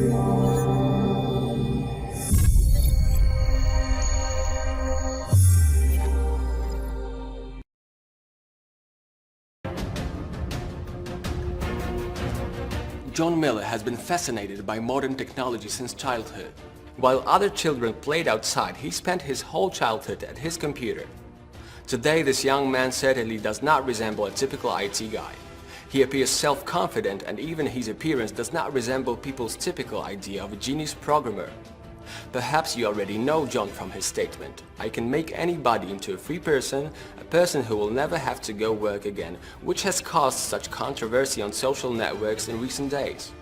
John Miller has been fascinated by modern technology since childhood. While other children played outside, he spent his whole childhood at his computer. Today, this young man certainly does not resemble a typical IT guy. He appears self-confident, and even his appearance does not resemble people's typical idea of a genius programmer. Perhaps you already know John from his statement, "I can make anybody into a free person, a person who will never have to go work again," which has caused such controversy on social networks in recent days.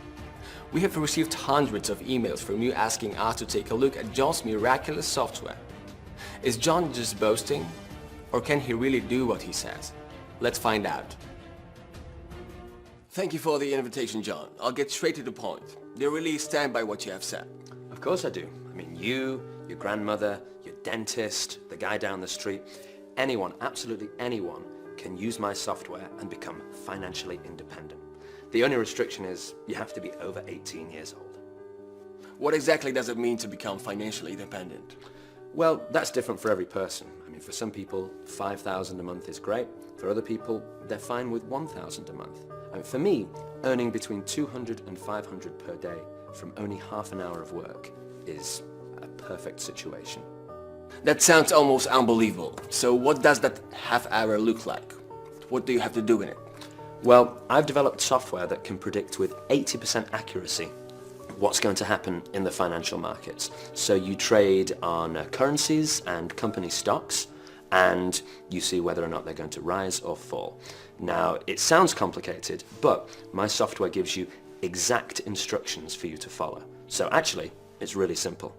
We have received hundreds of emails from you asking us to take a look at John's miraculous software. Is John just boasting? Or can he really do what he says? Let's find out. Thank you for the invitation, John. I'll get straight to the point. Do you really stand by what you have said? Of course I do. I mean, you, your grandmother, your dentist, the guy down the street, anyone, absolutely anyone, can use my software and become financially independent. The only restriction is you have to be over 18 years old. What exactly does it mean to become financially independent? Well, that's different for every person. I mean, for some people, 5,000 a month is great. For other people, they're fine with 1,000 a month. I mean, for me, earning between 200 and 500 per day from only half an hour of work is a perfect situation. That sounds almost unbelievable. So what does that half hour look like? What do you have to do in it? Well, I've developed software that can predict with 80% accuracy what's going to happen in the financial markets. So you trade on currencies and company stocks, and you see whether or not they're going to rise or fall. Now, it sounds complicated, but my software gives you exact instructions for you to follow. So actually, it's really simple.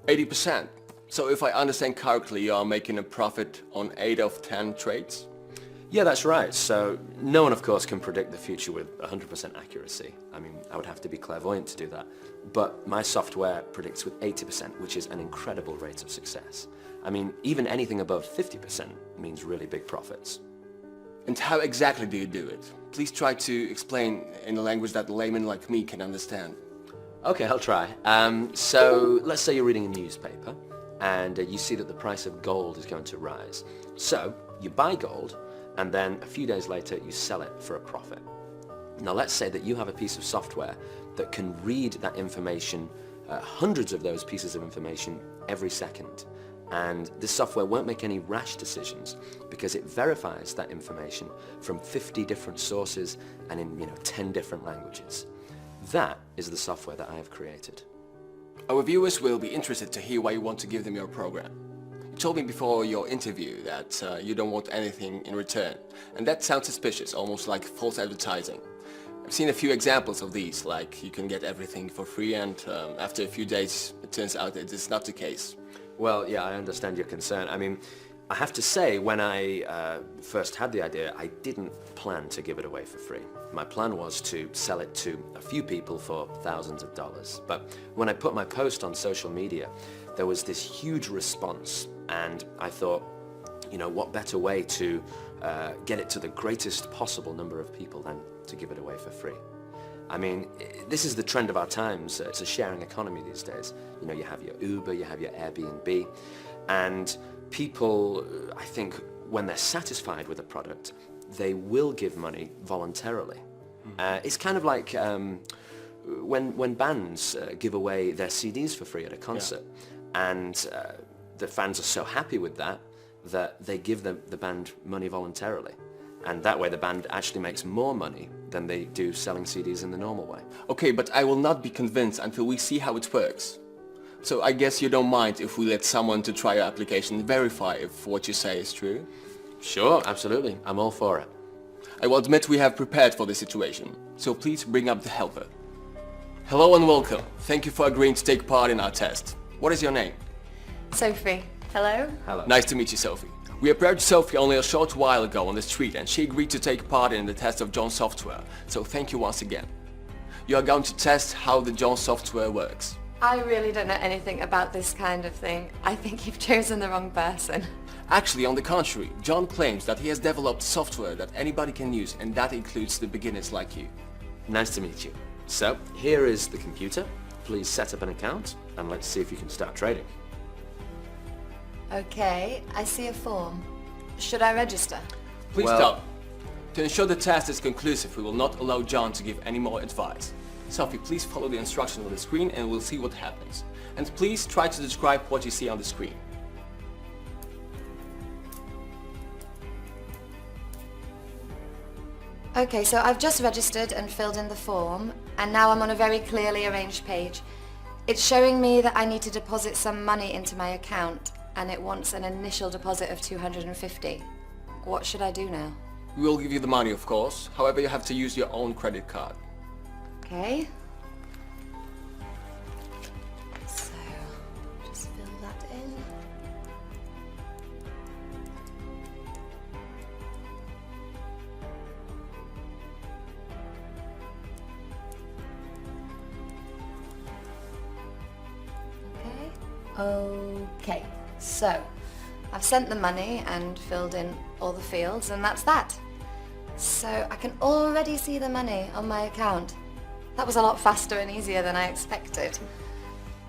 80%. So if I understand correctly, you are making a profit on 8 of 10 trades? Yeah, that's right. So no one, of course, can predict the future with 100% accuracy. I mean, I would have to be clairvoyant to do that. But my software predicts with 80%, which is an incredible rate of success. I mean, even anything above 50% means really big profits. And how exactly do you do it? Please try to explain in a language that a layman like me can understand. Okay, I'll try. So let's say you're reading a newspaper and you see that the price of gold is going to rise. So you buy gold, and then a few days later you sell it for a profit. Now let's say that you have a piece of software that can read that information, hundreds of those pieces of information every second. And this software won't make any rash decisions because it verifies that information from 50 different sources and in 10 different languages. That is the software that I have created. Our viewers will be interested to hear why you want to give them your program. You told me before your interview that you don't want anything in return, and that sounds suspicious, almost like false advertising. I've seen a few examples of these, like you can get everything for free and after a few days it turns out that it's not the case. Well, yeah, I understand your concern. I mean, I have to say, when I first had the idea, I didn't plan to give it away for free. My plan was to sell it to a few people for thousands of dollars. But when I put my post on social media, there was this huge response, and I thought, what better way to get it to the greatest possible number of people than to give it away for free. I mean, this is the trend of our times. It's a sharing economy these days. You have your Uber, you have your Airbnb, and people, I think, when they're satisfied with a product, they will give money voluntarily. It's kind of like when bands give away their CDs for free at a concert, and the fans are so happy with that they give the band money voluntarily. And that way the band actually makes more money than they do selling CDs in the normal way. Okay, but I will not be convinced until we see how it works. So I guess you don't mind if we let someone to try your application verify if what you say is true? Sure, absolutely. I'm all for it. I will admit we have prepared for this situation, so please bring up the helper. Hello and welcome. Thank you for agreeing to take part in our test. What is your name? Sophie. Hello? Hello. Nice to meet you, Sophie. We approached Sophie only a short while ago on the street and she agreed to take part in the test of John's software, so thank you once again. You are going to test how the John software works. I really don't know anything about this kind of thing. I think you've chosen the wrong person. Actually, on the contrary, John claims that he has developed software that anybody can use, and that includes the beginners like you. Nice to meet you. So, here is the computer. please set up an account and let's see if you can start trading. Okay, I see a form. Should I register? Please Well- stop. To ensure the test is conclusive, we will not allow John to give any more advice. Sophie, please follow the instructions on the screen and we'll see what happens. And please try to describe what you see on the screen. Okay, so I've just registered and filled in the form, and now I'm on a very clearly arranged page. It's showing me that I need to deposit some money into my account, and it wants an initial deposit of 250. What should I do now? We will give you the money, of course. However, you have to use your own credit card. Okay. So, just fill that in. Okay, so I've sent the money and filled in all the fields, and that's that. So I can already see the money on my account. That was a lot faster and easier than I expected.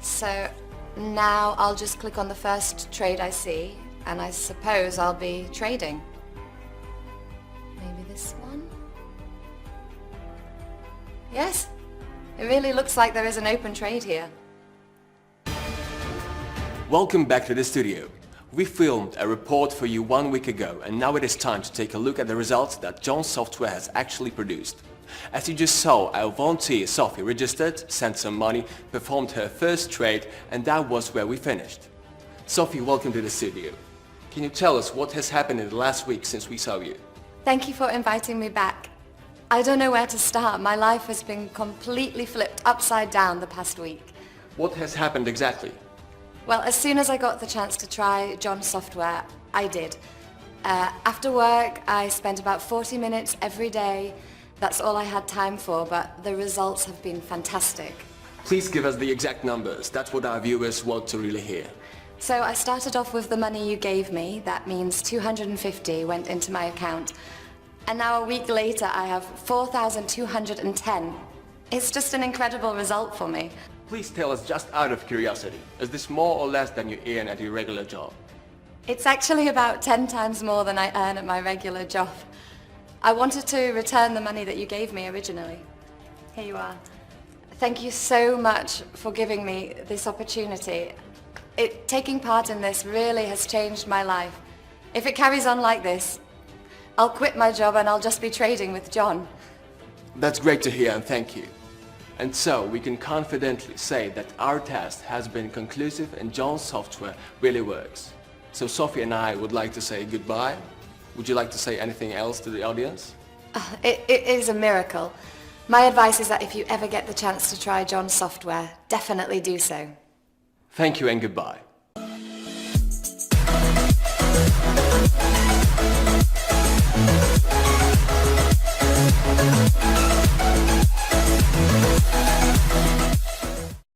So now I'll just click on the first trade I see, and I suppose I'll be trading. Maybe this one? Yes, it really looks like there is an open trade here. Welcome back to the studio. We filmed a report for you 1 week ago, and now it is time to take a look at the results that John's software has actually produced. As you just saw, our volunteer Sophie registered, sent some money, performed her first trade, and that was where we finished. Sophie, welcome to the studio. Can you tell us what has happened in the last week since we saw you? Thank you for inviting me back. I don't know where to start. My life has been completely flipped upside down the past week. What has happened exactly? Well, as soon as I got the chance to try John's software, I did. After work, I spent about 40 minutes every day. That's all I had time for, but the results have been fantastic. Please give us the exact numbers. That's what our viewers want to really hear. So I started off with the money you gave me. That means 250 went into my account. And now a week later, I have 4,210. It's just an incredible result for me. Please tell us, just out of curiosity, is this more or less than you earn at your regular job? It's actually about 10 times more than I earn at my regular job. I wanted to return the money that you gave me originally. Here you are. Thank you so much for giving me this opportunity. Taking part in this really has changed my life. If it carries on like this, I'll quit my job and I'll just be trading with John. That's great to hear, and thank you. And so we can confidently say that our test has been conclusive and John's software really works. So Sophie and I would like to say goodbye. Would you like to say anything else to the audience? It is a miracle. My advice is that if you ever get the chance to try John's software, definitely do so. Thank you and goodbye.